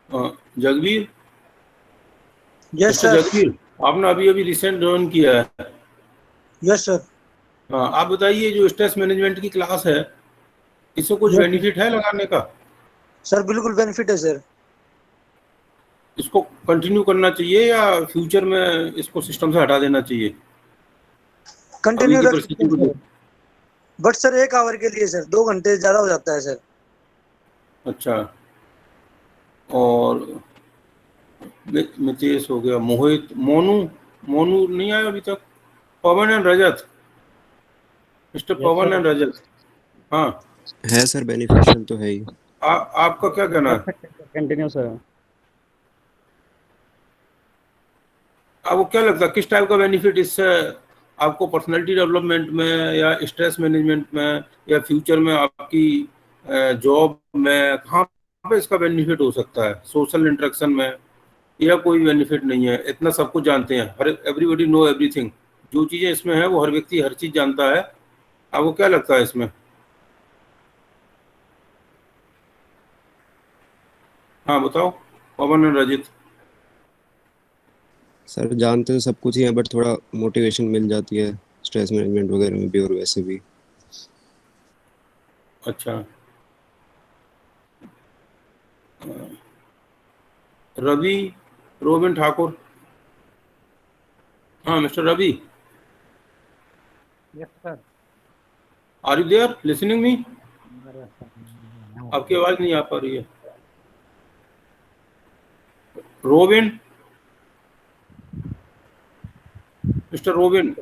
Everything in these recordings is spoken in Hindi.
Jagveer, yes mister sir. Jagveer, आपने अभी अभी रिसेंट ज्वाइन किया है। Yes sir. हाँ, आप बताइए, जो स्ट्रेस मैनेजमेंट की क्लास है, इससे कुछ यस सर। बेनिफिट है लगाने का? सर बिल्कुल बेनिफिट है सर। इसको कंटिन्यू करना चाहिए या फ्यूचर में इसको सिस्टम से हटा देना चाहिए अभी कंटिन्यू की रख सकते परिस्थिति हैं को सर। देख? बट सर 1 आवर के लिए सर, 2 घंटे ज्यादा हो जाता है सर। अच्छा। और मितेश हो गया, मोहित, मोनू, मोनू नहीं आया अभी तक। Pawan and Rajat, mister yes Pawan sir. And Rajat. हाँ, है सर, बेनिफिशियल तो है ही। आपका क्या कहना कर है? सकते हैं कंटिन्यू सर। आपको क्या लगता है किस टाइप का बेनिफिट इससे आपको पर्सनालिटी डेवलपमेंट में, या स्ट्रेस मैनेजमेंट में, या फ्यूचर में आपकी जॉब में, कहाँ पे इसका बेनिफिट हो सकता है? सोशल इंटरेक्शन में, या कोई बेनिफिट नहीं है? इतना सब कुछ जानते हैं, हर एवरीबॉडी नो एवरीथिंग, जो चीज़ें इसमें है वो हर व्यक्ति हर चीज़ जानता है। आपको क्या लगता है इसमें? हाँ बताओ, पवन और रजित। सर जानते तो सब कुछ ही है, बट थोड़ा मोटिवेशन मिल जाती है स्ट्रेस मैनेजमेंट वगैरह में भी, और वैसे भी। अच्छा। रवि, रोबिन ठाकुर। हाँ mister Ravi, yes sir. Are you there listening me? आपकी आवाज़ नहीं आ पा रही है। Robin, mister Robin.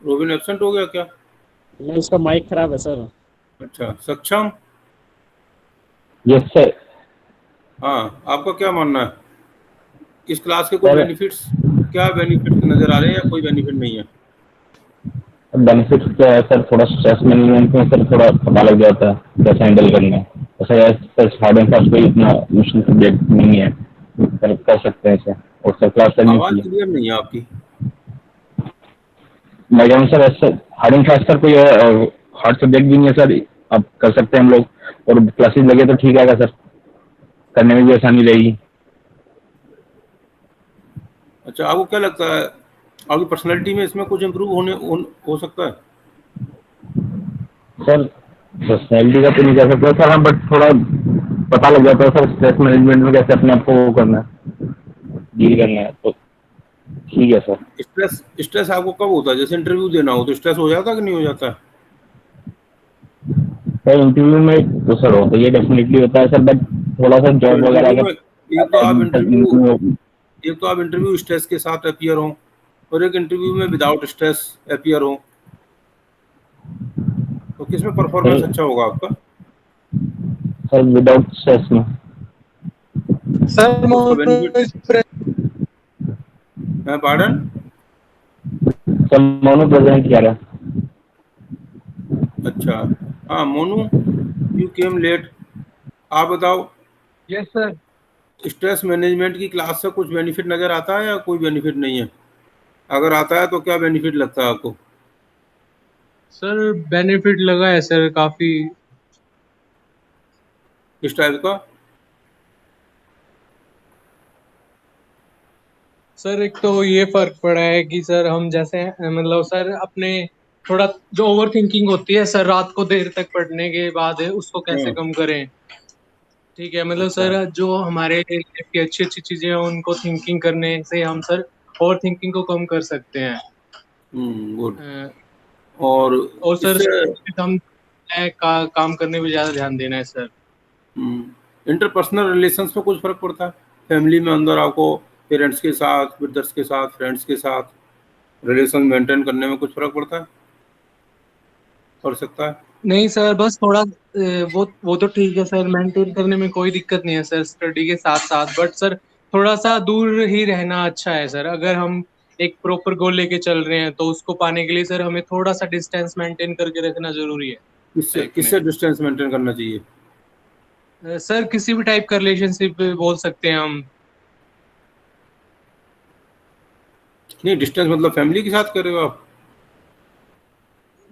Robin absent हो गया क्या? नहीं, उसका माइक खराब है सर। अच्छा, सक्षम। Yes sir. हाँ, आपका क्या मानना है? इस क्लास के कुछ सर बेनिफिट्स, क्या बेनिफिट्स नजर आ रहे हैं, या कोई बेनिफिट नहीं है? बेनिफिट क्या है सर, थोड़ा स्ट्रेस मैनेजमेंट में सर थोड़ा पता लग जाता है कैसे हैंडल करना है। ऐसा है सर, हार्ड एंड फास्ट कोई इतना मुश्किल सब्जेक्ट नहीं है, कर सकते हैं इसे, और सर क्लास करनी आवाज़ चाहिए। क्लियर नहीं है आपकी। मैं कह रहा हूँ सर, ऐसा हार्ड एंड फास्ट सर कोई हार्ड सब्जेक्ट भी नहीं है सर, आप कर सकते हैं हम लोग, और क्लासेस लगे तो ठीक आएगा सर, करने में भी आसानी रहेगी। अच्छा, आपको क्या लगता है आपकी पर्सनैलिटी में इसमें कुछ इम्प्रूव हो सकता है? सर पर्सनैलिटी का तो नहीं कह सकते सर, हाँ, बट थोड़ा पता लग जाता है सर स्ट्रेस मैनेजमेंट में कैसे अपने आप को वो करना है, डील करना है, तो ठीक है सर। स्ट्रेस स्ट्रेस आपको कब होता है? जैसे इंटरव्यू देना हो तो स्ट्रेस हो जाता है कि नहीं हो जाता है? सर इंटरव्यू में तो सर होता है, ये डेफिनेटली होता है सर, बट थोड़ा सा तो जॉब वगैरह इंटरव्यू का में एक तो आप इंटरव्यू एक तो आप इंटरव्यू स्ट्रेस के साथ अपियर हो, और एक इंटरव्यू में विदाउट स्ट्रेस अपियर हो, तो किसमें परफॉर्मेंस सर, अच्छा होगा आपका? सर विदाउट स्ट्रेस में सर तो उसका बेनिफिट है, पार्डन? सर मोनो प्रेजेंट किया रहा। अच्छा। हाँ मोनू, यू केम लेट। आप बताओ, यस सर। स्ट्रेस मैनेजमेंट की क्लास से कुछ बेनिफिट नज़र आता है या कोई बेनिफिट नहीं है? अगर आता है तो क्या बेनिफिट लगता है आपको? सर बेनिफिट लगा है सर काफी। किस टाइप का? सर एक तो ये फर्क पड़ा है कि सर हम जैसे मतलब सर अपने थोड़ा जो ओवर थिंकिंग होती है सर रात को देर तक पढ़ने के बाद उसको कैसे हाँ। कम करें। ठीक है, मतलब अच्छा। सर जो हमारे लाइफ की अच्छी अच्छी चीजें हैं उनको थिंकिंग करने से हम सर ओवर थिंकिंग को कम कर सकते हैं। गुड। अ, और और सर इससे हम काम करने में ज्यादा ध्यान देना है सर। इंटरपर्सनल रिलेशंस पे कुछ फर्क पड़ता है? फैमिली में अंदर आपको पेरेंट्स के साथ, ब्रदर्स के साथ, फ्रेंड्स के साथ रिलेशन मेंटेन करने में कुछ फर्क पड़ता है? पड़ सकता है? नहीं सर, बस थोड़ा वो तो ठीक है सर, मेंटेन करने में कोई दिक्कत नहीं है सर स्टडी के साथ साथ, बट सर थोड़ा सा दूर ही रहना अच्छा है सर। अगर हम एक प्रॉपर गोल लेके चल रहे हैं तो उसको पाने के लिए सर हमें थोड़ा सा डिस्टेंस मेंटेन करके रखना जरूरी है किससे लाइफ में। किससे डिस्टेंस मेंटेन करना चाहिए? सर किसी भी टाइप का रिलेशनशिप बोल सकते हैं हम। नहीं, डिस्टेंस मतलब फैमिली के साथ कर रहे हो आप?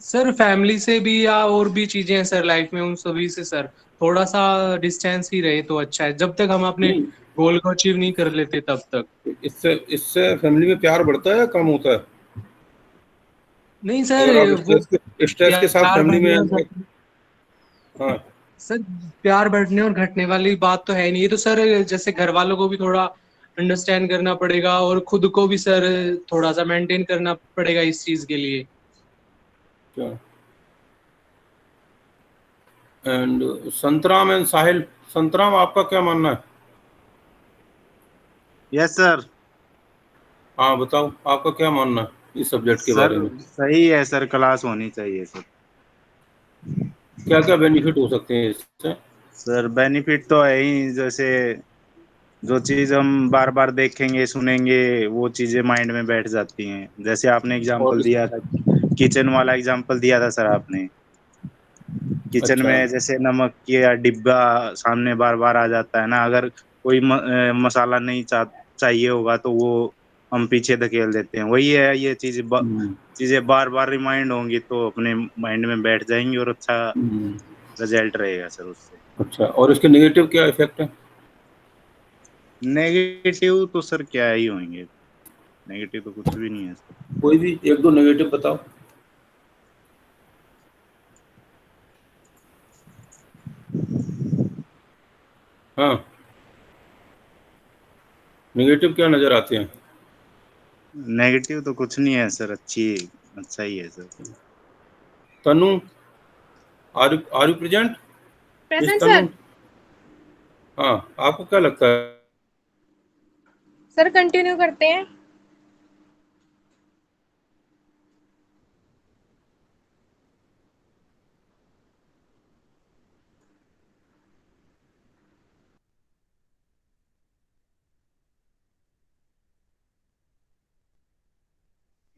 सर फैमिली से भी या और भी चीजें हैं सर लाइफ में, उन सभी से सर थोड़ा सा डिस्टेंस ही रहे तो अच्छा है, जब तक हम अपने नहीं, गोल को अचीव नहीं कर लेते तब तक। इससे इससे फैमिली में प्यार बढ़ता है या कम होता है? नहीं सर, अगर आप वो स्ट्रेस के साथ प्यार फैमिली बढ़ने और में, हाँ, सर प्यार बढ़ने और घटने वाली बात तो है नहीं, ये तो सर जैसे घर वालों को भी थोड़ा अंडरस्टैंड करना पड़ेगा और खुद को भी सर थोड़ा सा मेंटेन करना पड़ेगा इस चीज के लिए। क्या? एंड संतराम एंड साहिल, संतराम आपका क्या मानना है? Yes sir. हाँ बताओ, आपका क्या मानना है इस सब्जेक्ट के सर बारे में? सही है सर, क्लास होनी चाहिए सर। क्या क्या बेनिफिट हो सकते हैं इससे? सर बेनिफिट तो है ही, जैसे जो चीज हम बार बार देखेंगे सुनेंगे वो चीजें माइंड में बैठ जाती हैं। जैसे आपने और एग्जांपल इस, दिया था, किचन वाला एग्जांपल दिया था सर आपने। किचन अच्छा, में जैसे नमक या डिब्बा सामने बार बार आ जाता है ना, अगर कोई मसाला नहीं चाहिए होगा तो वो हम पीछे धकेल देते हैं। वही है, ये हम्म, चीजें बार बार रिमाइंड होंगी तो अपने माइंड में बैठ जाएंगी और अच्छा हम्म, रिजल्ट रहेगा सर उससे। अच्छा, और इसके नेगेटिव क्या इफेक्ट है? नेगेटिव तो सर क्या ही होंगे, नेगेटिव तो कुछ भी नहीं है सर। कोई भी एक दो नेगेटिव बताओ। हाँ, नेगेटिव क्या नजर आते हैं? नेगेटिव तो कुछ नहीं है सर, अच्छा ही है sir. Tanu, are you present? Miss present Tanu, sir. हाँ, आपको क्या लगता है? सर कंटिन्यू करते हैं।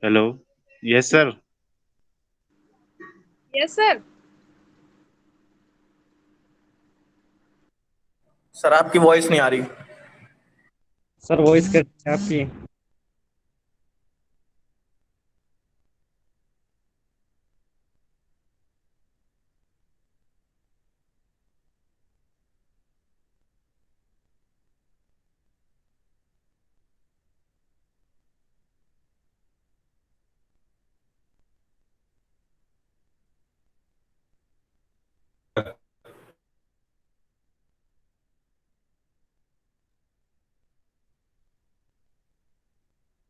Hello. Yes sir. Yes sir. Sir आपकी वॉइस नहीं आ रही। सर वॉइस कट है आपकी।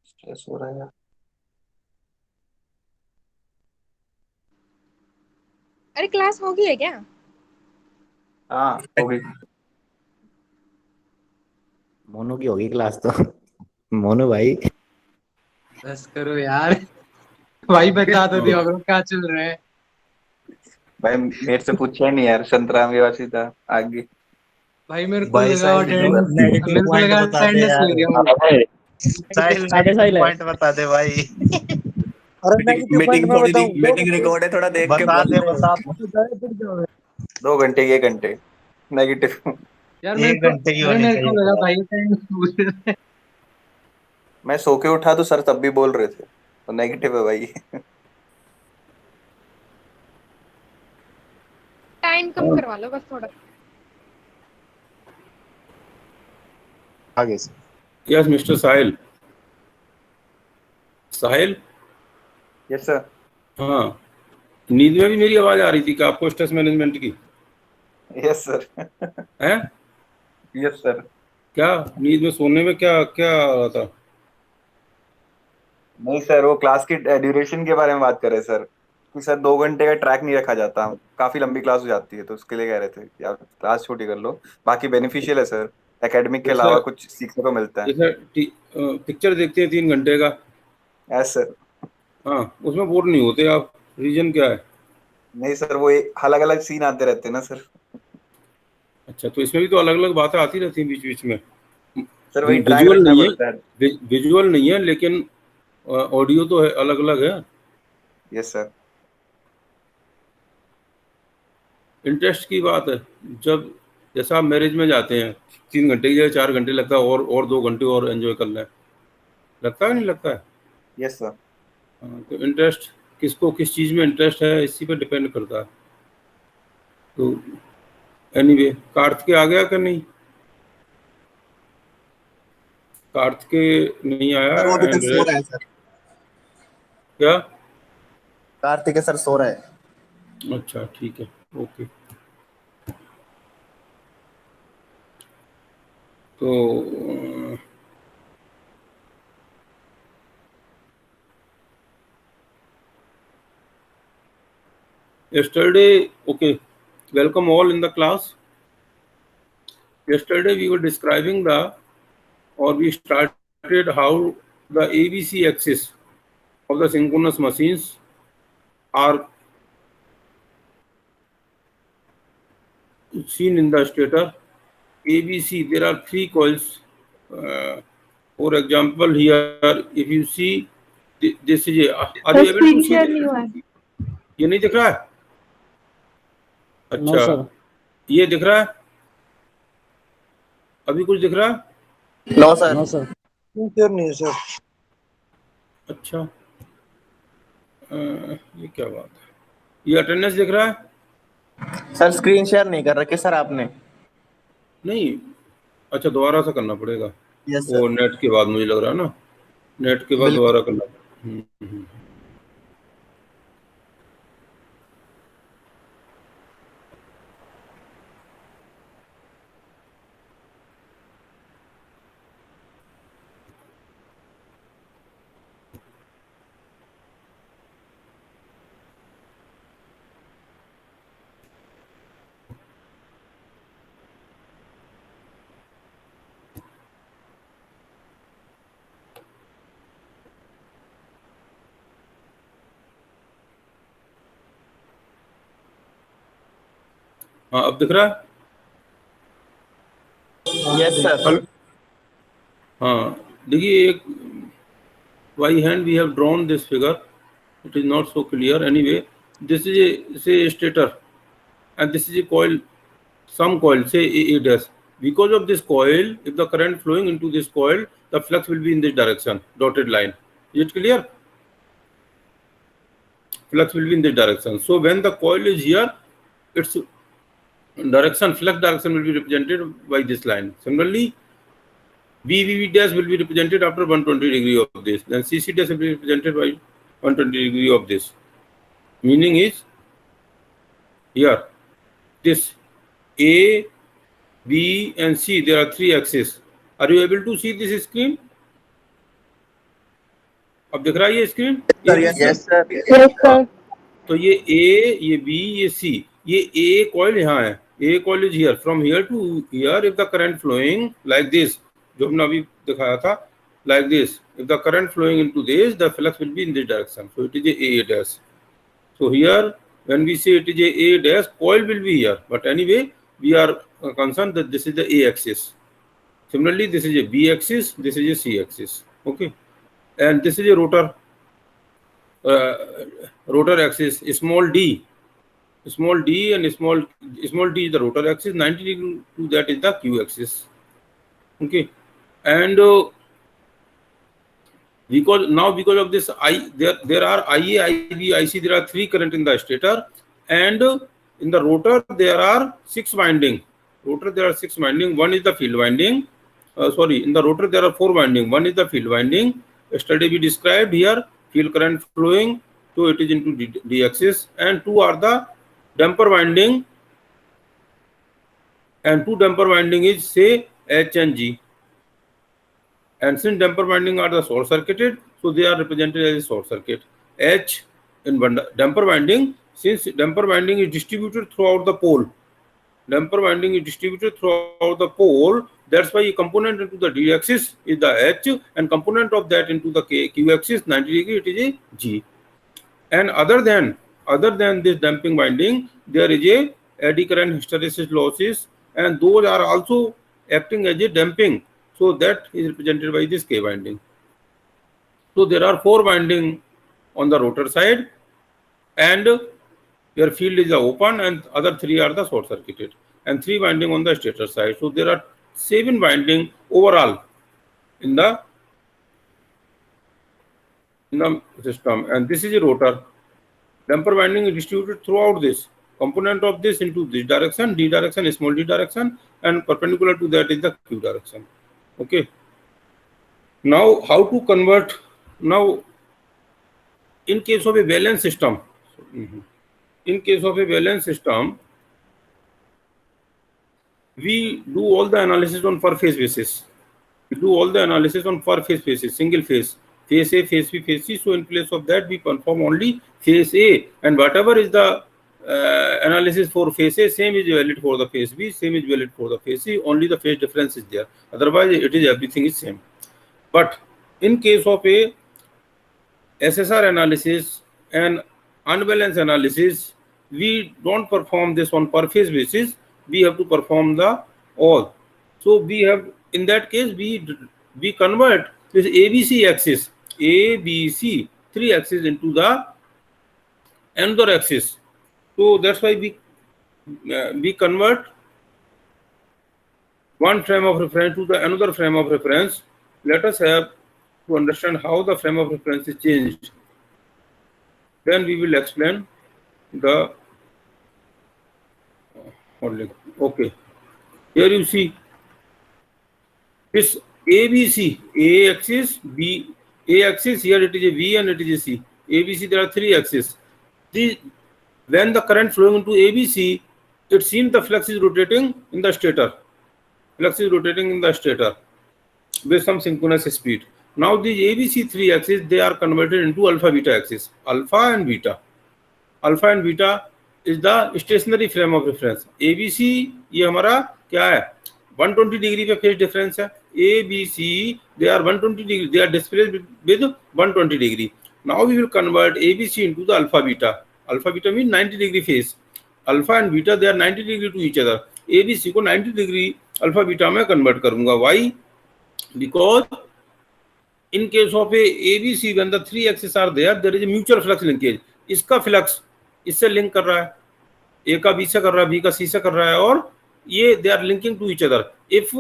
स्ट्रेस हो रहा है। अरे क्लास हो गई है क्या? हाँ हो गई। मोनू की होगी क्लास तो। मोनू भाई। बस करो यार, भाई बता तो दिया करो क्या चल रहा है। भाई मेरे से पूछा ही नहीं यार, संतराम के बाद सीधा आगे। भाई मेरे को भाई लगा साहिल अटेंडेंस, नेगेटिव मेरे को पॉइंट लगा बता दे अटेंडेंस ले यार। गया हूँ। साहिल बता दे साहिल है। पॉइंट बता दे भाई। अरे नेगेटिव पॉइंट मैं बताऊं? मीटिंग रिकॉर्ड है, थोड़ा देख के बता बोल। दे बता। 2 घंटे 1 घंटे नेगेटिव। यार मेरे 1 घंटे की को, अरे होनी मेरे को चाहिए लगा क्लास। भाई अटेंडेंस पूछ रहे थे। मैं सो के उठा तो सर तब भी बोल रहे थे, तो नेगेटिव है भाई। टाइम कम करवा लो बस थोड़ा। आगे से। यस मिस्टर साहिल, साहिल, यस सर। हाँ, नींद में भी मेरी आवाज आ रही थी क्या आपको स्ट्रेस मैनेजमेंट की? Yes sir. है? Yes sir. क्या नींद में सोने में क्या क्या आ रहा था? नहीं सर, वो क्लास की ड्यूरेशन के बारे में बात कर रहे हैं सर, कि सर 2 घंटे का ट्रैक नहीं रखा जाता, काफी लंबी क्लास हो जाती है, तो उसके लिए कह रहे थे कि आप क्लास छोटी कर लो। बाकी बेनिफिशियल है सर, एकेडमिक के जैसे अलावा कुछ सीखने को मिलता है। जैसे पिक्चर देखते हैं 3 घंटे का, यस सर। हाँ, उसमें बोर नहीं होते आप? रीजन क्या है? नहीं सर, वो अलग अलग सीन आते रहते हैं ना सर। अच्छा, तो इसमें भी तो अलग अलग बातें आती रहती हैं बीच बीच में। सर वही ट्रैक विजुअल रखना नहीं है, पड़ता है। विजुअल नहीं है, लेकिन ऑडियो तो है, अलग अलग है। Yes sir. इंटरेस्ट की बात है। जब जैसा आप मैरिज में जाते हैं, 3 घंटे की जगह 4 घंटे लगता है, और 2 घंटे और एंजॉय कर लें, लगता है नहीं लगता है? Yes sir. हाँ, तो इंटरेस्ट किसको किस चीज में इंटरेस्ट है इसी पे डिपेंड करता है। तो एनीवे कार्तिकेय आ गया कि नहीं? कार्तिकेय नहीं आया सर वो अभी तक एंड सो रहा है सर। क्या? कार्तिक सर सो रहा है। अच्छा ठीक है, ओके। तो yesterday, okay, welcome all in the class. Yesterday we were describing we started how the ABC axis of the synchronous machines are seen in the stator. ABC, there are 3 coils. For example, here if you see this is a, are you able to see it? ये नहीं दिख रहा है? अच्छा, ये दिख रहा है? अभी कुछ दिख रहा है? No sir. No sir. Clear नहीं है सर। अच्छा, ये क्या बात है? ये अटेंडेंस दिख रहा है? सर स्क्रीन शेयर नहीं कर रखे सर आपने। नहीं, अच्छा दोबारा से करना पड़ेगा। यस वो नेट के बाद मुझे लग रहा है ना, नेट के बाद दोबारा करना। हाँ, अब दिख रहा है? Yes sir. हाँ, देखिए एक by hand we have drawn this figure. It is not so clear. Anyway, this is a say a stator, and this is a coil, some coil, say A dash. Because of this coil, if the current flowing into this coil, the flux will be in this direction, dotted line. Is it clear? Flux will be in this direction. So when the coil is here, its direction, flux direction will be represented by this line. Similarly, BVV dash will be represented after 120 degree of this. Then CC dash will be represented by 120 degree of this. Meaning is here, this A, B and C, there are 3 axes. Are you able to see this screen? अब दिख रहा है ये स्क्रीन? Yes sir. तो ये A, ये B, ये C, ये A coil यहाँ है. A coil is here. From here to here, if the current flowing like this, जो हमने अभी दिखाया था, like this, if the current flowing into this, the flux will be in this direction. So it is a dash. So here, when we say it is a dash, coil will be here. But anyway, we are concerned that this is the A axis. Similarly, this is a B axis, this is a C axis. Okay, and this is a rotor. Rotor axis, small d and small d is the rotor axis. 90 degree to that is the Q axis. Okay, and because of this there are IA, IB, IC, there are 3 current in the stator, and in the rotor there are 6 winding. There are 6 winding. One is the field winding. In the rotor there are 4 winding. One is the field winding. Yesterday we described here field current flowing, so it is into D axis, and 2 are the damper winding, and 2 damper winding is say H and G. And since damper winding are the short circuited, so they are represented as a short circuit. H in damper winding, since damper winding is distributed throughout the pole. Damper winding is distributed throughout the pole. That's why a component into the D axis is the H, and component of that into the Q axis 90 degree, it is a G. And other than this damping winding, there is a eddy current hysteresis losses, and those are also acting as a damping. So that is represented by this K winding. So there are 4 winding on the rotor side, and your field is open, and other 3 are the short circuited, and 3 winding on the stator side. So there are 7 winding overall in the system, and this is a rotor. Damper winding is distributed throughout this. Component of this into this direction, d direction, small d direction, and perpendicular to that is the q direction. Okay. Now, how to convert? Now, in case of a balance system, we do all the analysis on per phase basis. Single phase, phase A, phase B, phase C. So in place of that, we perform only phase A, and whatever is the analysis for phase A, same is valid for the phase B, same is valid for the phase C. Only the phase difference is there. Otherwise, it is everything is same. But in case of a SSR analysis and unbalanced analysis, we don't perform this on per phase basis. We have to perform the all. So we have, in that case, we convert this ABC axis, ABC 3 axis into the another axis. So that's why we convert one frame of reference to the another frame of reference. Let us have to understand how the frame of reference is changed. Then we will explain the okay. Here you see this ABC, A axis, B, A axis, here it is a V and it is a C. ABC, there are 3 axes. When the current flowing into ABC, it seems the flux is rotating in the stator. With some synchronous speed. Now these ABC 3 axes, they are converted into alpha beta axis. Alpha and beta is the stationary frame of reference. ABC ये हमारा क्या है? 120 डिग्री पे फेज डिफरेंस है. ABC they are 120 degree. They are displaced with 120 degree. Now we will convert ABC into the alpha beta. Alpha beta means 90 degree phase. Alpha and beta they are 90 degree to each other. ABC को 90 degree alpha beta में convert करूँगा. Why? Because in case of a ABC, when the 3 axes are there is a mutual flux linkage. इसका फ्लक्स इससे लिंक कर रहा है, A का B से कर रहा है, B का C से कर रहा है, और ये they are linking to each other. If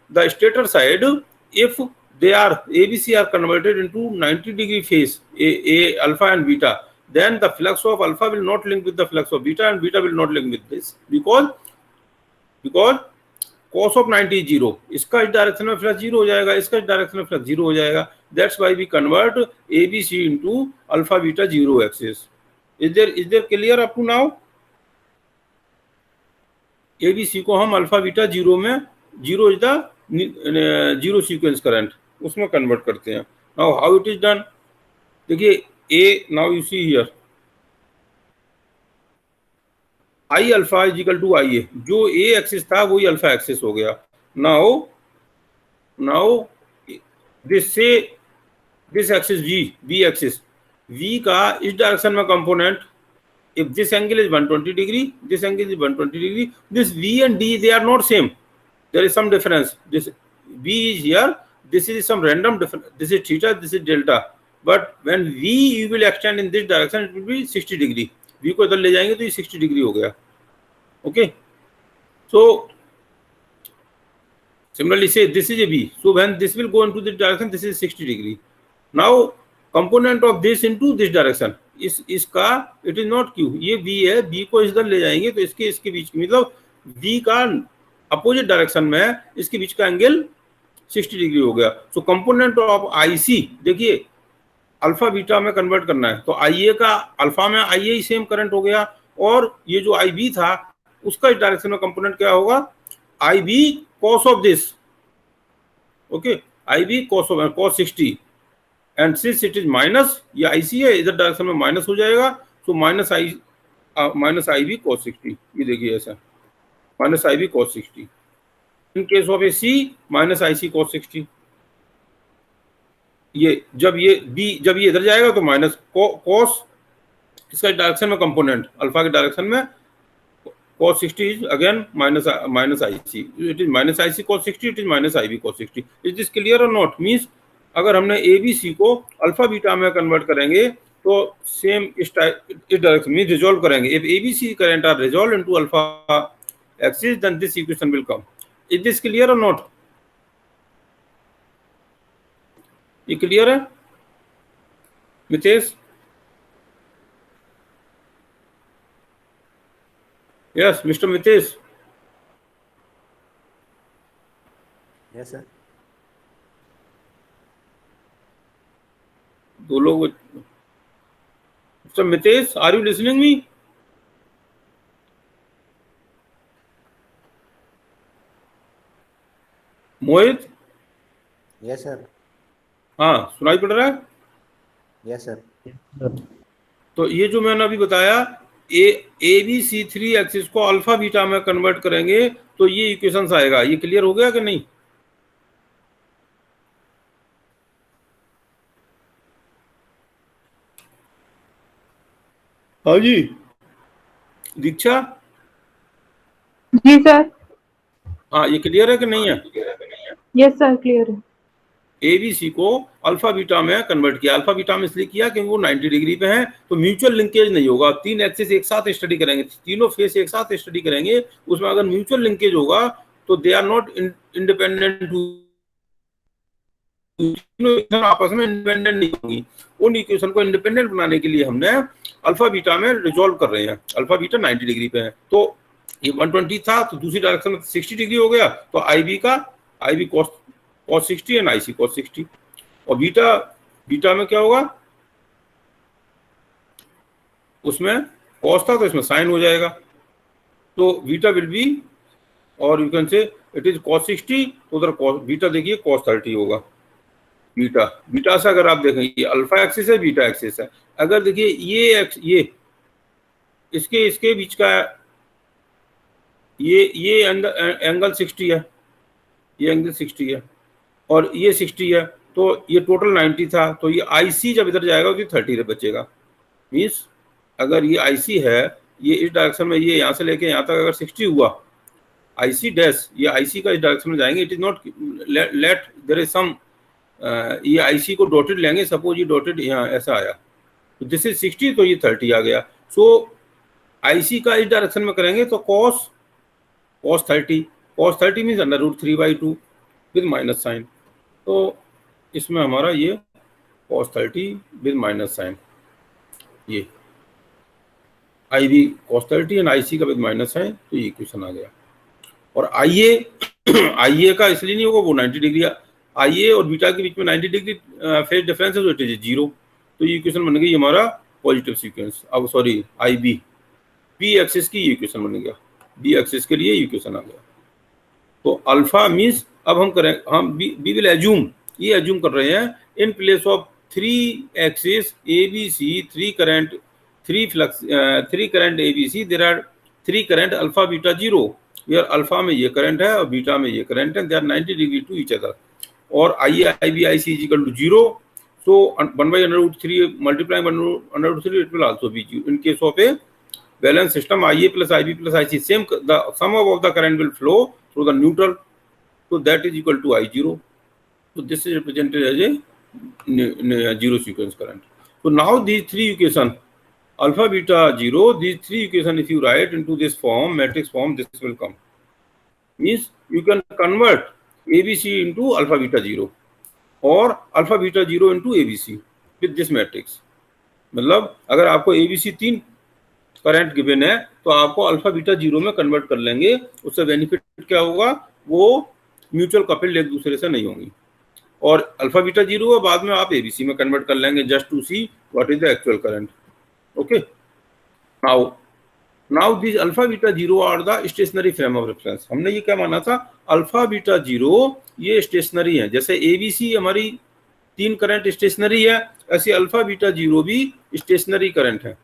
the stator side, if they are ABC are converted into 90 degree phase, A alpha and beta, then the flux of alpha will not link with the flux of beta, and beta will not link with this because cos of 90 is 0. इसका इस डायरेक्शन में फ्लक्स 0 हो जाएगा, इसका इस डायरेक्शन में फ्लक्स 0 हो जाएगा. That's why we convert ABC into alpha beta 0 axis. Is there clear up to now? ABC को हम अल्फा बीटा 0 में 0 is the zero sequence current, उसमें कन्वर्ट करते हैं. Now how it is done? देखिए A, now you see here I alpha is equal to IA. जो A एक्सिस था वही अल्फा एक्सिस हो गया. Now this axis B axis, V का इस डायरेक्शन में component, if this angle is 120 degree, this angle is 120 degree, this V and D they are not same. There is some difference. This V is here, this is some random difference. This is theta, this is delta. But when V you will extend in this direction, it will be 60 degree. V को इधर ले जाएंगे तो ये 60 डिग्री हो गया. Okay. So similarly say this is a B. So when this will go into this direction, this is 60 degree. Now component of this into this direction, इसका it is not Q. ये V है, B को इधर ले जाएंगे तो इसके बीच की मतलब V का अपोजिट डायरेक्शन में इसके बीच का एंगल 60 डिग्री हो गया. सो कंपोनेंट ऑफ IC देखिए अल्फा बीटा में कन्वर्ट करना है तो IA का अल्फा में IA ही सेम करंट हो गया, और ये जो IB था उसका इस डायरेक्शन में कंपोनेंट क्या होगा? IB cos of this. Okay, IB cos 60, and since it is minus, ये IC है, इधर डायरेक्शन में माइनस हो जाएगा, सो माइनस IB cos 60. ये देखिए ऐसा minus IB cos 60. In case of A C minus IC cos 60. ये जब ये इधर जाएगा तो माइनस cos, इसका डायरेक्शन में कंपोनेंट अल्फा के डायरेक्शन में cos 60 is again minus IC. It is minus IC cos 60. It is minus IB cos 60. Is this clear or not? Means अगर हमने ABC को अल्फा बीटा में कन्वर्ट करेंगे तो सेम इस डायरेक्शन में रिजॉल्व करेंगे. If ABC current are resolved into alpha axis, then this equation will come. Is this clear or not? ये क्लियर है Mitesh? Yes mister Mitesh. Yes sir. दो लोग। Mister Mitesh, are you listening me? Mohit. Yes sir. हाँ, सुनाई पड़ रहा है? Yes sir. तो ये जो मैंने अभी बताया, ABC3 एक्सिस को अल्फा बीटा में कन्वर्ट करेंगे तो ये इक्वेशंस आएगा। ये क्लियर हो गया कि नहीं? हाँ जी दीक्षा। जी सर। हाँ, ये क्लियर है कि नहीं है? यस सर, क्लियर है। ABC को अल्फा बीटा में कन्वर्ट किया। अल्फा बीटा में इसलिए किया क्योंकि वो 90 डिग्री पे है, तो म्यूचुअल लिंकेज नहीं होगा। 3 एक्सिस एक साथ स्टडी करेंगे, तीनों फेस एक साथ स्टडी करेंगे, उसमें अगर म्यूचुअल लिंकेज होगा तो दे आर नॉट इंडिपेंडेंट, आपस में इंडिपेंडेंट नहीं होंगी। उन इक्वेशन को इंडिपेंडेंट बनाने के लिए हमने अल्फा बीटा में रिजॉल्व कर रहे हैं। अल्फा बीटा 90 डिग्री पे है, तो ये 120 था, तो दूसरी डायरेक्शन में 60 डिग्री हो गया, तो IB cos 60 and IC cos 60। और बीटा में क्या होगा, उसमें कॉस था तो इसमें साइन हो जाएगा, तो बीटा विल बी, और यू कैन से इट इज cos 60, तो उधर बीटा देखिए cos 30 होगा। बीटा से अगर आप देखें, ये अल्फा एक्सिस है, बीटा एक्सिस है। अगर देखिए ये इसके बीच का ये एंगल 60 है, ये एंगल 60 है और ये 60 है, तो ये टोटल 90 था, तो ये IC जब इधर जाएगा तो 30 बचेगा। मीन्स अगर ये IC है, ये इस डायरेक्शन में, ये यहाँ से लेके यहाँ तक अगर 60 हुआ, IC डैश, ये IC का इस डायरेक्शन में जाएंगे। It is not late there is some, ये IC को डॉटेड लेंगे, सपोज ये डॉटेड यहाँ ऐसा आया, तो दिस इज 60, तो ये 30 आ गया। सो IC का इस डायरेक्शन में करेंगे तो cos 30 means √3/2 with minus sine, तो इसमें हमारा ये cos 30 विद माइनस साइन, ये IB cos 30 एंड IC का विद माइनस साइन, तो ये इक्वेशन आ गया। और IA का इसलिए नहीं होगा, वो 90 डिग्री, IA और बीटा के बीच में 90 डिग्री फेज डिफरेंस है, तो इट इज 0, तो ये इक्वेशन बन गई हमारा पॉजिटिव सीक्वेंस। अब सॉरी, IB B एक्सिस की ये इक्वेशन बन गया, B एक्सिस के लिए इक्वेशन आ गया। तो अल्फा मीन्स, अब हम वी विल एज्यूम, ये एज्यूम कर रहे हैं, in place of 3 axis ABC, 3 current ABC, there are 3 current alpha beta 0, where alpha में ये करंट है और बीटा में ये करंट है, they are 90 degree to each other. और IA IB IC is equal to 0, so 1/√3 multiplying 1/√3 it will also be 0 in case of a balanced system. IA plus IB plus IC, the sum of the current will flow through the neutral, so that is equal to I0. So this is represented as a zero sequence current. So now these 3 equations, alpha beta 0, these 3 equations if you write into this form, matrix form, this will come. Means you can convert ABC into alpha beta 0 और alpha beta 0 into ABC with this matrix. मतलब अगर आपको ABC 3 करंट गिवन है, तो आपको अल्फा बीटा 0 में कन्वर्ट कर लेंगे। उससे बेनिफिट क्या होगा, वो म्यूचुअल कपल्ड एक दूसरे से नहीं होंगी, और अल्फा बीटा 0 है, बाद में आप ABC में कन्वर्ट कर लेंगे, just to see what is the actual current. Okay, now this alpha beta 0 are the stationary frame of reference. हमने ये क्या माना था, अल्फा बीटा 0 ये स्टेशनरी है। जैसे ABC हमारी 3 करंट स्टेशनरी है, ऐसे अल्फा बीटा 0 भी स्टेशनरी करंट है।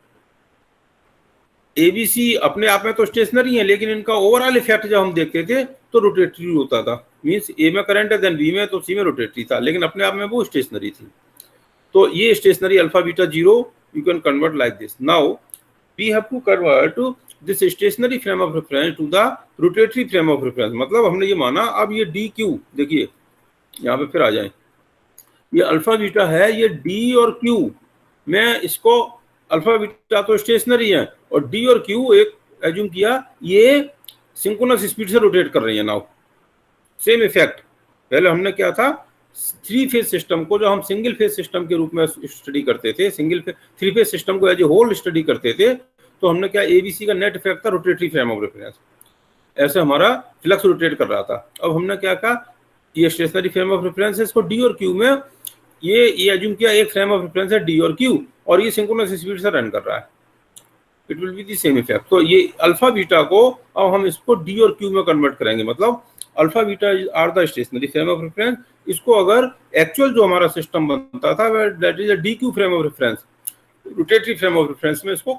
ABC अपने आप में तो स्टेशनरी है, लेकिन इनका ओवरऑल इफेक्ट जब हम देखते थे तो रोटेटरी होता था। मींस A में करंट है, देन B में, तो C में रोटेटरी था, लेकिन अपने आप में वो स्टेशनरी थी। तो ये stationary alpha beta 0 you can convert like this. Now we have to convert this stationary frame of reference to the rotatory frame of reference। मतलब हमने ये माना, अब ये DQ देखिए, यहाँ पे फिर आ जाए, ये अल्फा बीटा है, ये D और Q, मैं इसको अल्फा बीटा तो स्टेशनरी है और D और Q एक एज्यूम किया, ये सिंक्रोनस स्पीड से रोटेट कर रही है। नाउ सेम इफेक्ट, पहले हमने क्या था, 3 फेज सिस्टम को जो हम सिंगल फेज सिस्टम के रूप में स्टडी करते थे, 3 फेज सिस्टम को एज ए होल स्टडी करते थे, तो तो हमने क्या ABC का नेट इफेक्ट था रोटेटरी फ्रेम ऑफ रेफरेंस, ऐसे हमारा फ्लक्स रोटेट कर रहा था। अब हमने क्या कहा, ये स्टेशनरी फ्रेम ऑफ रेफरेंस है, इसको D और Q में ये एज्यूम किया एक फ्रेम ऑफ रेफरेंस है D और Q, और ये सिंक्रोनस स्पीड से रन कर रहा है, it will be the same effect. तो ये अल्फा बीटा को अब हम इसको D और Q में कन्वर्ट करेंगे, मतलब alpha beta are the stationary frame of reference. इसको अगर एक्चुअल जो हमारा सिस्टम बनता था that is a DQ frame of reference, rotatory frame of reference में इसको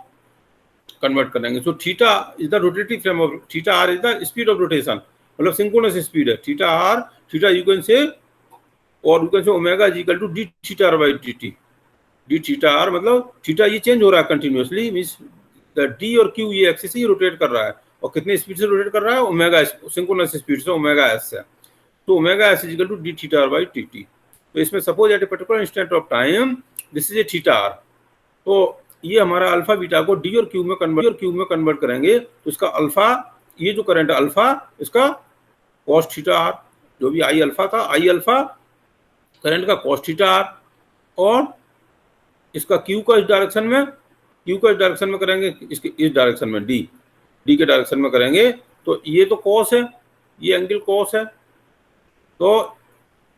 कन्वर्ट करेंगे। So theta is the rotatory frame of, theta are is the speed of rotation, मतलब सिंक्रोनस स्पीड है theta r, theta you can say, और you can say omega is equal to D theta R by dt, D theta R मतलब थीटा ये चेंज हो रहा है कंटिन्यूअसली, मींस द D और Q ये एक्सिस ही रोटेट कर रहा है, और कितने स्पीड से रोटेट कर रहा है, ओमेगा सिंक्रोनस स्पीड से, ओमेगा s से। तो omega s is equal to D theta R by dt। तो इसमें suppose at a particular instant of time this is a theta R, तो ये हमारा अल्फा बीटा को D और Q में कन्वर्ट करेंगे, तो इसका अल्फा, ये जो करंट है अल्फा, इसका कॉस थीटा आर, जो भी आई अल्फा था, आई अल्फा करंट का कॉस थीटा आर, और इसका Q का इस डायरेक्शन में करेंगे, इसके इस डायरेक्शन में D के डायरेक्शन में करेंगे, तो ये तो कॉस है, ये एंगल कॉस है, तो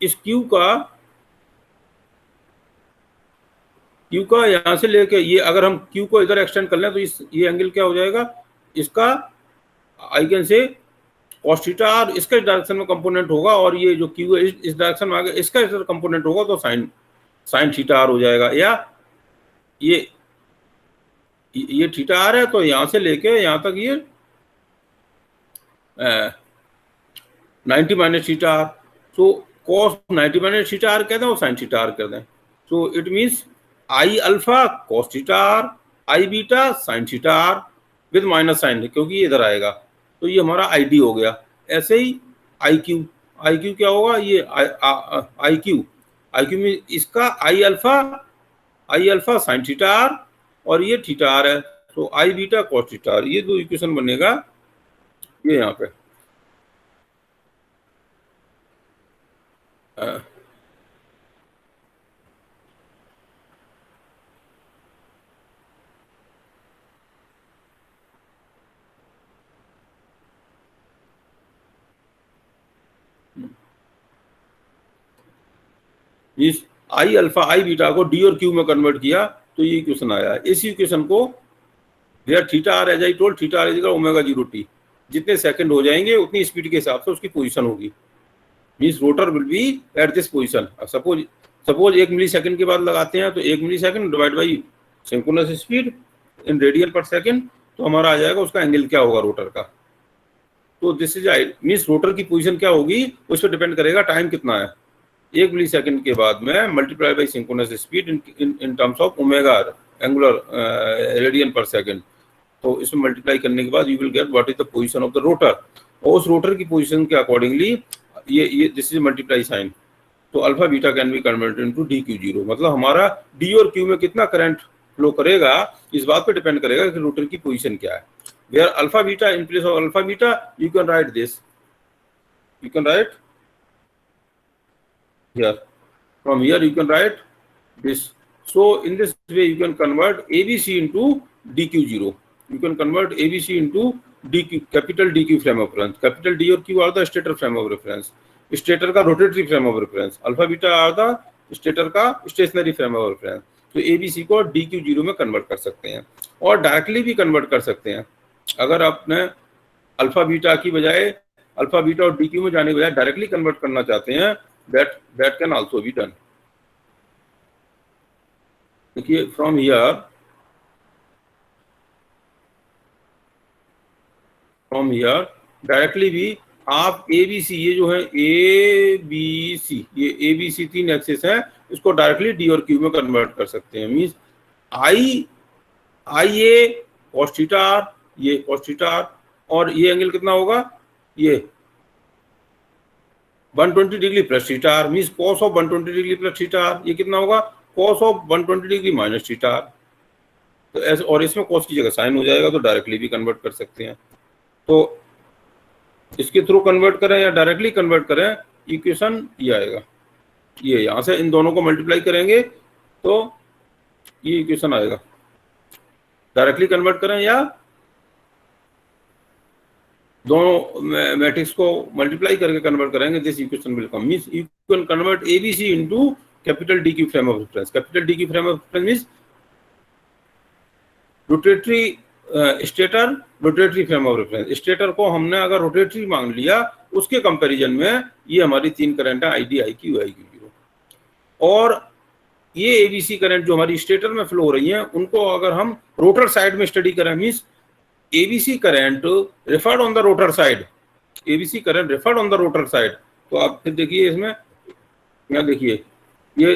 इस Q का यहां से लेके ये अगर हम Q को इधर एक्सटेंड कर लें तो ये एंगल क्या हो जाएगा, इसका I can say cos theta R, इसका इस डायरेक्शन में कंपोनेंट होगा, और ये जो Q है इस डायरेक्शन में आ गया, इसका इधर कंपोनेंट होगा, तो साइन थीटा आर हो जाएगा। या ये थीटा आर है, तो यहां से लेके यहां तक ये 90 माइनस थीटा आर, तो कॉस 90 माइनस थीटा आर कहते हैं और साइन थीटा आर कहते हैं। So it means I alpha cos theta R, I beta sine theta R with minus sine, क्योंकि ये इधर आएगा, तो ये हमारा आई डी हो गया। ऐसे ही आई क्यू क्या होगा, ये आई क्यू में इसका I alpha sine theta are, और ये थीटा आर है, तो I beta cos theta R, ये दो इक्वेशन बनेगा ये यहाँ पे। इस आई अल्फा आई बीटा को D और Q में कन्वर्ट किया, तो ये इक्वेशन आया। इस इक्वेशन को where theta R as I told, theta are is equal omega 0t, जितने सेकंड हो जाएंगे उतनी स्पीड के हिसाब से उसकी पोजीशन होगी, means rotor will be at this position. Suppose 1 millisecond के बाद लगाते हैं, तो 1 millisecond divide by synchronous speed in radian per second, तो हमारा आ जाएगा उसका एंगल क्या होगा रोटर का। तो दिस इज मींस रोटर की पोजीशन क्या होगी उस पर डिपेंड करेगा टाइम कितना है। 1 मिली सेकंड के बाद में multiply by synchronous speed in terms of omega angular radian per second, तो इसमें मल्टीप्लाई करने के बाद you will get what is the position of the rotor, और उस रोटर की पोजीशन के अकॉर्डिंगली ये दिस इज मल्टीप्लाई साइन, तो alpha beta can be converted into DQ0, मतलब हमारा D और Q में कितना करंट फ्लो करेगा इस बात पे डिपेंड करेगा कि रोटर की पोजीशन क्या है। Where alpha beta, in place of alpha beta you can write this, you can write here, from here you can write this. So in this way you can convert ABC into DQ0, you can convert ABC into DQ, capital DQ frame of reference, capital D और Q are the stator frame of reference, stator का rotatory frame of reference, alpha beta are the stator का stationary frame of reference। तो ABC को DQ0 में कन्वर्ट कर सकते हैं, और डायरेक्टली भी कन्वर्ट कर सकते हैं। अगर आपने अल्फा बीटा की बजाय अल्फा बीटा और DQ में जाने के बजाय डायरेक्टली कन्वर्ट करना चाहते हैं, that can also be done। देखिए फ्रॉम हियर डायरेक्टली भी आप ABC, ये जो है ABC, ये ABC 3 एक्सिस है, इसको डायरेक्टली D और Q में कन्वर्ट कर सकते हैं। Means IA cos theta r, ये cos थीटा r, और ये एंगल कितना होगा, ये 120 degree plus theta r, means cos of 120 degree plus theta r, ये कितना होगा cos of 120 degree minus theta r। तो ऐसे, और इसमें cos की जगह साइन हो जाएगा, तो डायरेक्टली भी कन्वर्ट कर सकते हैं। तो इसके थ्रू कन्वर्ट करें या डायरेक्टली कन्वर्ट करें, इक्वेशन ये आएगा, ये यहाँ से इन दोनों को मल्टीप्लाई करेंगे तो ये इक्वेशन आएगा, डायरेक्टली कन्वर्ट करें या दोनों मैट्रिक्स को मल्टीप्लाई करके कन्वर्ट करेंगे, this equation will come. Means you can convert A B C into capital D की frame of reference. Capital D की frame of reference means rotatory stator, rotatory frame of reference. Stator को हमने अगर रोटेटरी मान लिया, उसके कंपैरिजन में ये हमारी 3 करंट है, आईडी, आईक्यू, आईक्यू। और ये एबीसी करंट जो हमारी स्टेटर में फ्लो हो रही है, उनको अगर हम रोटर साइड में स्टडी करें, means ABC current referred on the rotor side, ABC current referred on the rotor side. तो आप फिर देखिए इसमें, यहाँ देखिए ये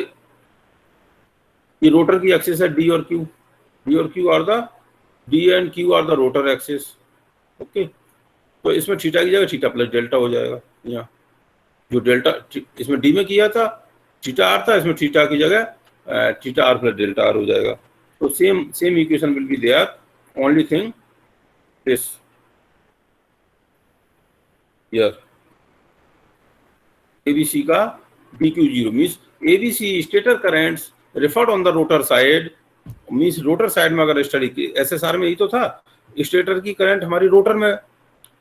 रोटर की एक्सिस है डी और क्यू, डी और Q R the, D and Q R the rotor axis. Okay, तो इसमें थीटा की जगह थीटा प्लस डेल्टा हो जाएगा। यहाँ जो डेल्टा इसमें डी में किया था थीटा आर था, इसमें थीटा की जगह theta R plus delta R हो जाएगा। तो same equation will be there, only thing this here ABC का DQ0 means ABC stator currents referred on the rotor side, means rotor side में अगर स्टडी की, एसएसआर में यही तो था, स्टेटर की करंट हमारी रोटर में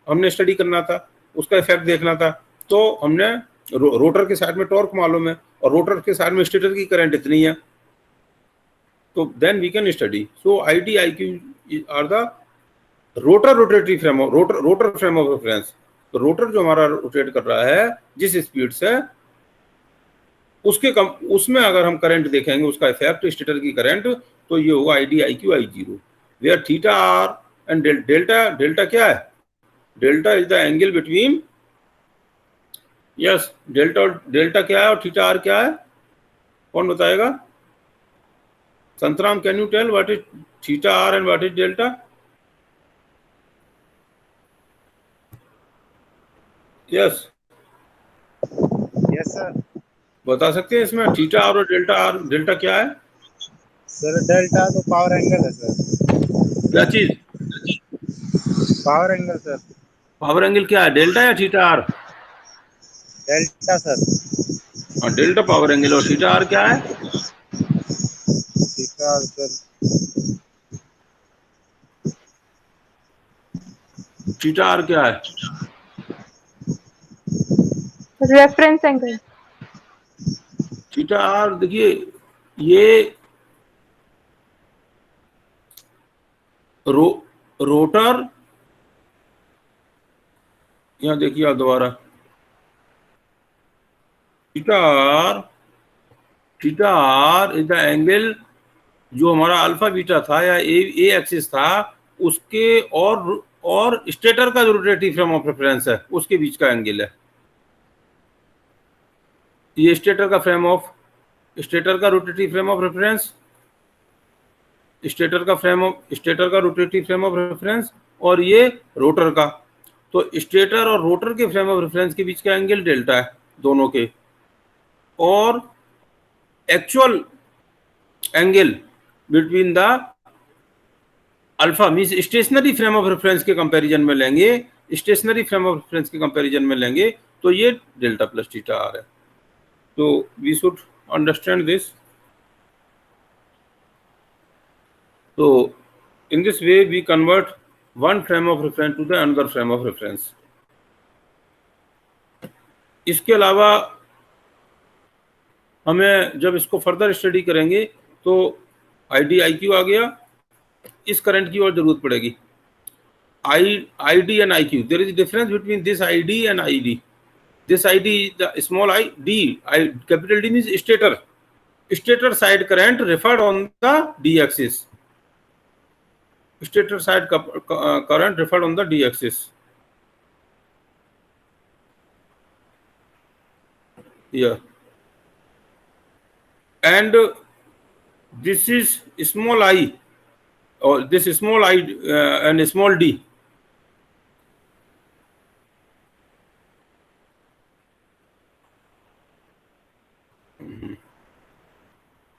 हमने स्टडी करना था, उसका इफेक्ट देखना था। तो हमने रोटर के साइड में टॉर्क मालूम है और रोटर के साइड में स्टेटर की करंट इतनी है, तो then we can study. So ID, IQ are the rotor rotary frame of rotor frame of reference. तो रोटर जो हमारा रोटेट कर रहा है जिस स्पीड से, उसमें अगर हम करंट देखेंगे, उसका इफेक्ट स्टेटर की करंट, तो ये होगा आईडी, आईक्यू, आई0, where theta are and delta. Delta क्या है? Delta is the angle between, yes, delta क्या है और थीटा आर क्या है? कौन बताएगा? Santram, can you tell what is theta are and what is delta? Yes yes sir, बता सकते हैं इसमें थीटा आर और डेल्टा आर? डेल्टा क्या है सर? डेल्टा तो पावर एंगल है सर। क्या चीज? Power angle sir. Power angle क्या है, डेल्टा या थीटा आर? Delta sir. और डेल्टा पावर एंगल, और थीटा आर क्या है? Theta R sir, theta are क्या है? Reference angle. थीटा आर देखिए, ये रोटर, यहां देखिए आप दोबारा, theta are is the angle जो हमारा अल्फा बीटा था या ए एक्सिस था, उसके और स्टेटर का जो रोटेटिव फ्रेम ऑफ रेफरेंस है उसके बीच का एंगल है। ये स्टेटर का rotative frame of reference, stator का रोटेटिव फ्रेम ऑफ रेफरेंस, और ये रोटर का। तो स्टेटर और रोटर के फ्रेम ऑफ रेफरेंस के बीच का एंगल डेल्टा है दोनों के, और actual angle between the alpha means stationary frame of reference के कंपैरिजन में लेंगे, स्टेशनरी फ्रेम ऑफ रेफरेंस के कंपैरिजन में लेंगे, तो ये डेल्टा प्लस थीटा आर है। तो वी शुड अंडरस्टैंड दिस। तो in this way we convert one frame of reference to the another frame of reference. इसके अलावा हमें जब इसको फर्दर स्टडी करेंगे तो आईडी, आईक्यू आ गया, इस करंट की और जरूरत पड़ेगी। ID and IQ, there is difference between this ID and ID. This ID, the small I, D, capital D means stator. Stator side current referred on the D axis. Stator side current referred on the D axis. Yeah. And this is small I, or this small I and small d.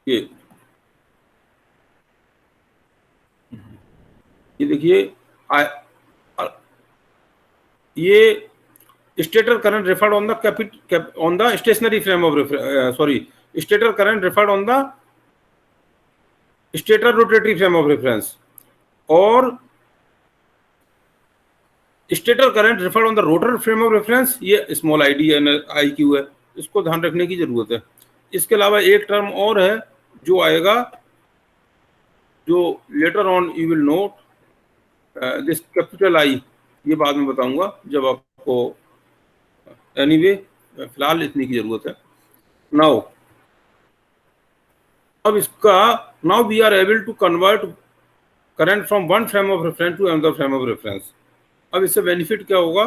ये देखिए, ये stator current referred on the on the stationary frame of sorry stator current referred on the stator rotatory frame of reference, और stator current referred on the rotor frame of reference, ये small i d i q है, इसको ध्यान रखने की जरूरत है। इसके अलावा एक टर्म और है जो आएगा, जो later on you will note, this capital I, ये बाद में बताऊंगा जब आपको, एनीवे फिलहाल इतनी की जरूरत है। नाउ अब इसका, now we are able to convert current from one frame of reference to another frame of reference. अब इससे बेनिफिट क्या होगा,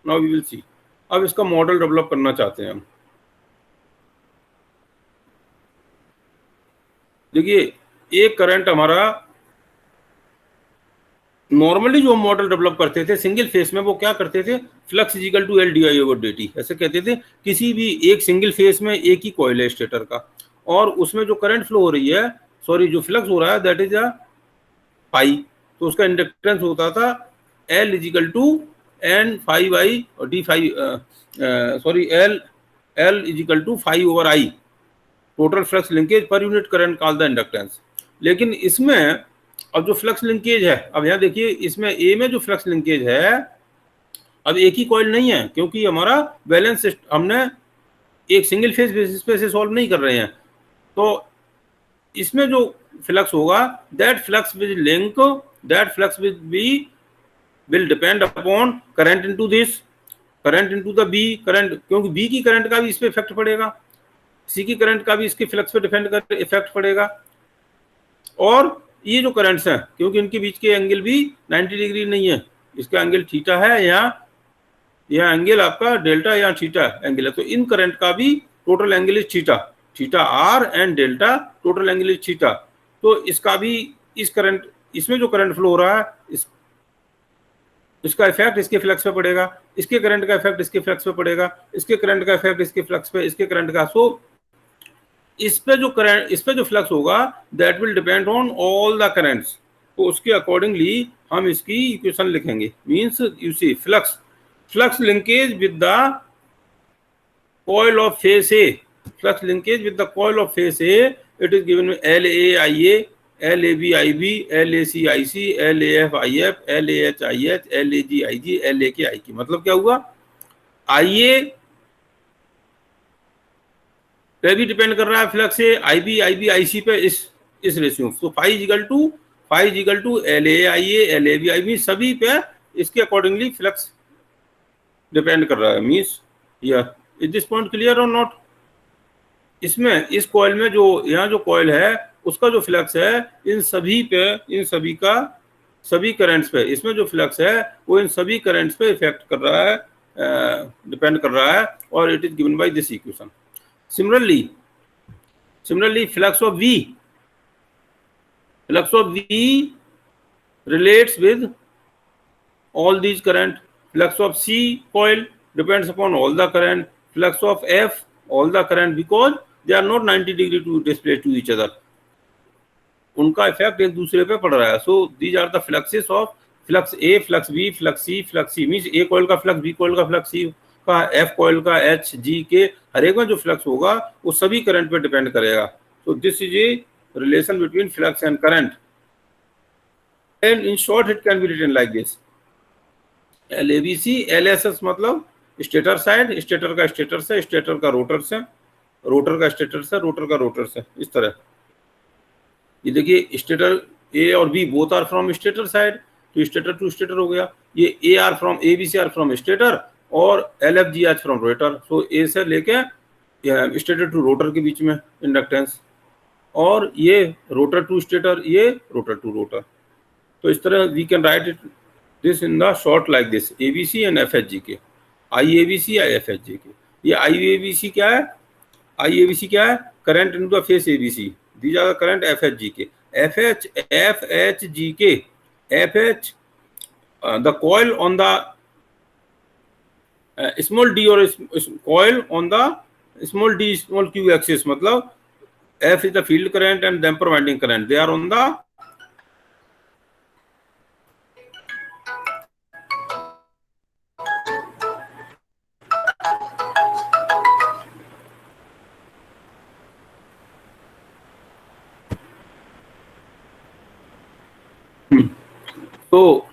नाउ वी विल सी। अब इसका मॉडल डेवलप करना चाहते हैं हम। देखिए एक करंट हमारा, नॉर्मली जो मॉडल डेवलप करते थे सिंगल फेस में, वो क्या करते थे, flux is equal to L D I over D T, ऐसे कहते थे। किसी भी एक सिंगल फेस में एक ही कॉइल है स्टेटर का, और उसमें जो करंट फ्लो हो रही है, सॉरी जो फ्लक्स हो रहा है, दैट इज अ पाई, तो उसका इंडक्टेंस होता था L is equal to N phi I और d phi, sorry L is equal to phi over I, total flux linkage per unit current called the inductance. लेकिन इसमें अब जो फ्लक्स लिंकेज है, अब यहाँ देखिए इसमें ए में जो फ्लक्स लिंकेज है, अब एक ही कॉइल नहीं है, क्योंकि हमारा बैलेंस हमने एक सिंगल फेज बेसिस पे से सॉल्व नहीं कर रहे हैं। तो इसमें जो फ्लक्स होगा, that flux will depend upon current into this, current into the B current, क्योंकि बी की करंट का भी इस पे इफेक्ट पड़ेगा, सी की करंट का भी इसके फ्लक्स पे डिपेंड कर इफेक्ट पड़ेगा। और ये जो करंट्स हैं, क्योंकि इनके बीच के एंगल भी 90 डिग्री नहीं है, इसका एंगल थीटा है, यहाँ एंगल आपका डेल्टा, यहाँ थीटा एंगल है, तो इन करंट का भी total angle is theta, theta are and delta, total angle is theta. तो इसका भी, इस करंट, इसमें जो करंट फ्लो हो रहा है, इसका इफेक्ट इसके फ्लक्स पे पड़ेगा, इसके करंट का इफेक्ट इसके फ्लक्स पे पड़ेगा, इसके करंट का इफेक्ट इसके फ्लक्स पे, इसके करंट का, सो इस पे जो करंट, इस पे जो फ्लक्स होगा, that will depend on all the currents. तो उसके अकॉर्डिंगली हम इसकी इक्वेशन लिखेंगे। Means you see flux linkage with the coil of phase A, flux linkage with the coil of phase A, it is given L A I A, L A B I B, L A C I C, L A F I F, L A H I H, L A G I G, L A के आई की। मतलब क्या हुआ, आई ए पे भी डिपेंड कर रहा है फ्लक्स से, आई बी आई सी पे इस रेशियो, तो five equal to L A I A, L A B I B, सभी पे इसके अकॉर्डिंगली फ्लक्स डिपेंड कर रहा है। मींस या इज दिस पॉइंट क्लियर और नॉट। इसमें इस कॉइल में जो यहाँ जो कॉइल है उसका जो फ्लक्स है, इन सभी पे, इन सभी का, सभी करंट्स पे, इसमें जो फ्लक्स है वो इन सभी करंट्स पे इफेक्ट कर रहा है, डिपेंड कर रहा है, और it is given by this equation. Similarly, flux of V relates with all these current. Flux of C coil depends upon all the current. Flux of F, all the current, because they are not 90 degree to displaced to each other. उनका इफेक्ट एक दूसरे पे पड़ रहा है. So these are the fluxes of flux A, flux B, flux C, flux C. means A coil का flux, B coil का flux, C का, F coil का, H, G के, हर एक में जो फ्लक्स होगा वो सभी करंट पे डिपेंड करेगा. So this is a relation between flux and current. And in short it can be written like this. LABC, LSS मतलब स्टेटर साइड, स्टेटर का स्टेटर से, स्टेटर का रोटर से, रोटर का स्टेटर से, रोटर का रोटर से, इस तरह. ये देखिए स्टेटर ए और B both are from stator side, तो स्टेटर टू स्टेटर हो गया. ये A are from, A B C are from stator और L F G H from rotor. So A से लेके स्टेटर टू रोटर के बीच में इंडक्टेंस, और ये रोटर टू स्टेटर, ये रोटर टू रोटर. तो इस तरह we can write it this in the short like this, A B C and F H G K, I A B C, I F H G K. ये आई ए बी सी क्या है, आई ए बी सी क्या है, current into the phase A B C. These are the current FHGK. FHGK, FH, the coil on the small d or coil on the small d small q axis. मतलब F is the field current and damper winding current. They are on the तो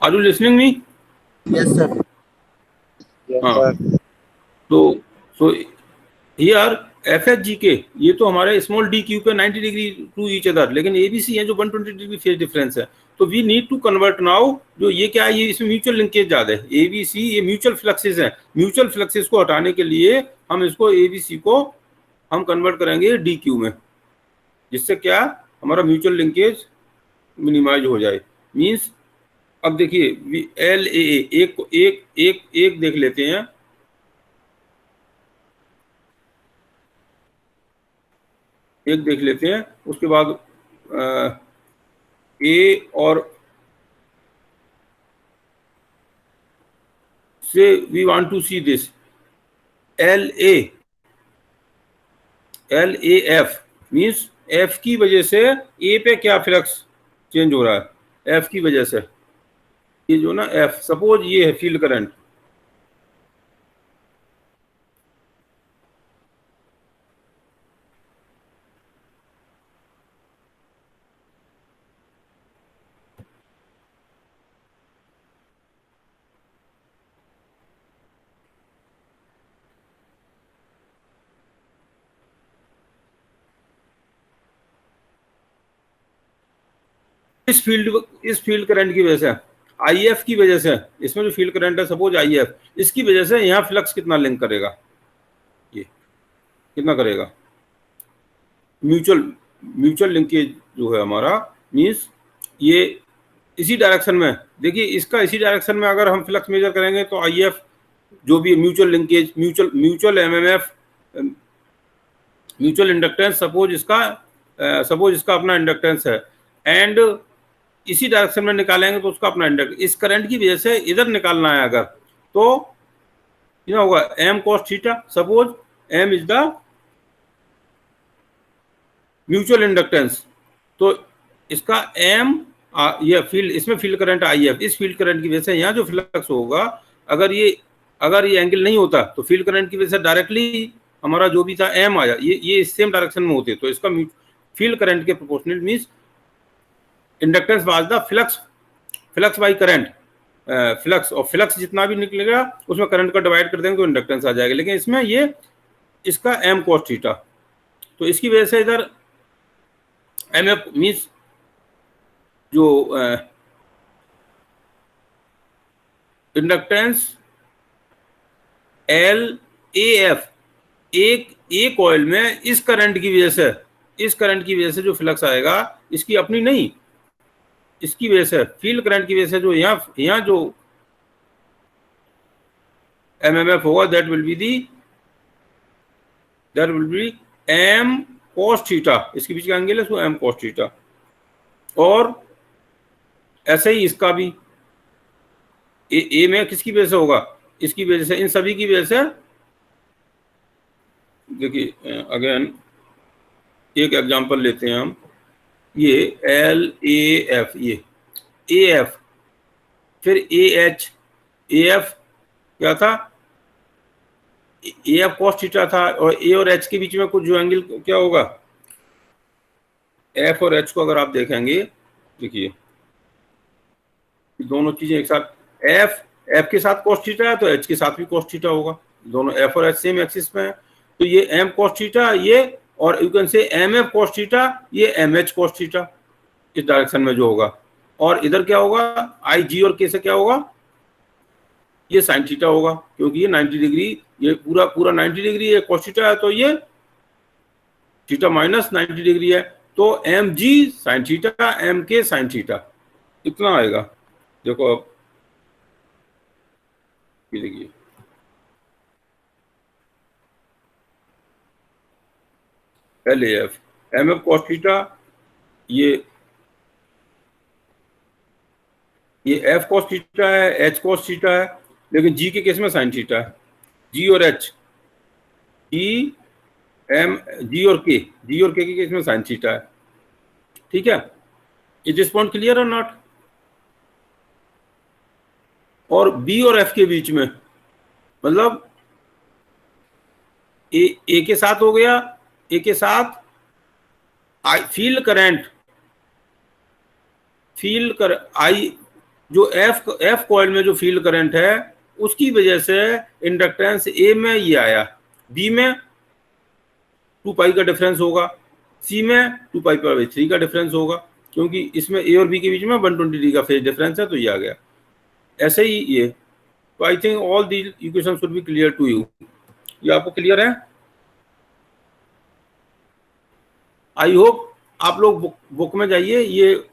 are you listening me? Yes sir. हाँ, तो here F H G K ये तो हमारे स्मॉल डी क्यू पे 90 डिग्री टू ईच अदर, लेकिन एबीसी है जो 120 डिग्री फेज डिफरेंस है। तो we need to convert now, जो ये क्या है, ये इसमें म्यूचुअल लिंकेज ज्यादा है। एबीसी ये म्यूचुअल फ्लक्सेस है, म्यूचुअल फ्लक्सेस को हटाने के लिए हम इसको एबीसी को हम कन्वर्ट करेंगे डी क्यू में, जिससे क्या हमारा म्यूचुअल लिंकेज मिनिमाइज हो जाए। मीन्स अब देखिए एल ए एक एक एक एक देख लेते हैं। एक देख लेते हैं, उसके बाद ए और से we want to see this L A F means F की वजह से ए पे क्या फ्लक्स चेंज हो रहा है, एफ की वजह से। ये जो ना एफ, सपोज ये है फील्ड करंट, इस फील्ड करंट की वजह से, आईएफ की वजह से, इसमें जो फील्ड करंट है सपोज आईएफ, इसकी वजह से यहाँ फ्लक्स कितना लिंक करेगा, ये कितना करेगा, म्यूचुअल लिंकेज जो है हमारा, मीन्स ये इसी डायरेक्शन में, देखिए इसका इसी डायरेक्शन में अगर हम फ्लक्स मेजर करेंगे तो आईएफ जो भी mutual linkage, mutual MMF, mutual inductance, suppose इसका अपना इंडक्टेंस है, एंड इसी डायरेक्शन में निकालेंगे तो उसका अपना इंडक्टेंस, इस करंट की वजह से इधर निकालना है अगर, तो क्या होगा, M cos theta, suppose M is the mutual inductance, तो इसका एम ये फील्ड, इसमें फील्ड करंट आई एफ, इस फील्ड करंट की वजह से यहाँ जो फ्लक्स होगा, अगर ये एंगल नहीं होता तो फील्ड करंट की वजह से डायरेक्टली हमारा जो भी था एम आया, ये सेम डायरेक्शन में होते, तो इसका फील्ड करंट के proportional means inductance was the flux by current, flux, और फ्लक्स जितना भी निकलेगा उसमें करंट का डिवाइड कर देंगे तो इंडक्टेंस आ जाएगा। लेकिन इसमें ये इसका एम कॉस थीटा, तो इसकी वजह से इधर एम एफ मीन्स जो इंडक्टेंस एल ए एफ, एक कॉइल में इस करंट की वजह से जो फ्लक्स आएगा, इसकी अपनी नहीं, इसकी वजह से फील्ड करंट की वजह से जो यहाँ जो एमएमएफ होगा, that will be M cos theta, इसके बीच का एंगल है सो एम कॉस थीटा। और ऐसे ही इसका भी ए में किसकी वजह से होगा, इसकी वजह से, इन सभी की वजह से। देखिए अगेन एक एग्जांपल लेते हैं हम, ये एल ए एफ, ये ए एफ, फिर ए एच, ए एफ क्या था, ए एफ कॉस थीटा था, और ए और एच के बीच में कुछ जो एंगल क्या होगा, एफ और एच को अगर आप देखेंगे, देखिए दोनों चीजें एक साथ, एफ के साथ कॉस थीटा है तो एच के साथ भी कॉस थीटा होगा, दोनों एफ और एच सेम एक्सिस में है, तो ये एम कॉस थीटा, ये, और you can say M F cos theta, ये एम एच कॉस थीटा, इस डायरेक्शन में जो होगा। और इधर क्या होगा, आई जी और के से क्या होगा, ये साइन थीटा होगा, क्योंकि ये 90 डिग्री, ये पूरा 90 डिग्री ये कॉस थीटा है, तो ये थीटा माइनस 90 डिग्री है, तो M G sine theta, M K sine theta, इतना आएगा। देखो अब ये देखिए, L A F, M F cos theta, ये एफ कॉस थीटा है, एच कॉस थीटा है, लेकिन जी के केस में साइन थीटा है, जी और एच, जी और के के केस में साइन थीटा है, ठीक है। इज दिस पॉइंट क्लियर और नॉट? और बी और एफ के बीच में, मतलब ए के साथ हो गया, ए के साथ फील्ड करंट आई जो एफ कॉइल में जो फील्ड करंट है उसकी वजह से इंडक्टेंस ए में ये आया, बी में 2 पाई का डिफरेंस होगा, सी में 2 पाई पर 3 का डिफरेंस होगा, क्योंकि इसमें ए और बी के बीच में 120 डिग्री का फेज डिफरेंस है, तो ये आ गया। ऐसे ही ये, तो I think all the equation should be clear to you. ये आपको क्लियर है? आई होप आप लोग बुक में जाइए, ये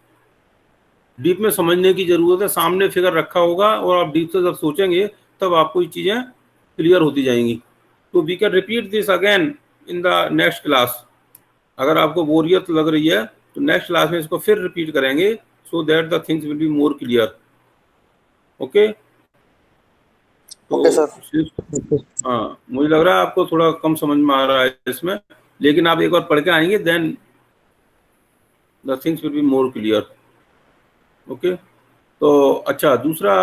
डीप में समझने की जरूरत है। सामने फिगर रखा होगा और आप डीप से जब सोचेंगे तब आपको ये चीजें क्लियर होती जाएंगी। तो we can repeat this again in the next class. अगर आपको बोरियत लग रही है तो नेक्स्ट क्लास में इसको फिर रिपीट करेंगे, so that the things will be more clear. Okay? Okay sir. हाँ, मुझे लग रहा है आपको थोड़ा कम समझ में आ रहा है इसमें, लेकिन आप एक बार पढ़ के आएंगे then the things will be more clear. Okay? तो अच्छा, दूसरा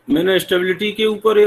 मैंने स्टेबिलिटी के ऊपर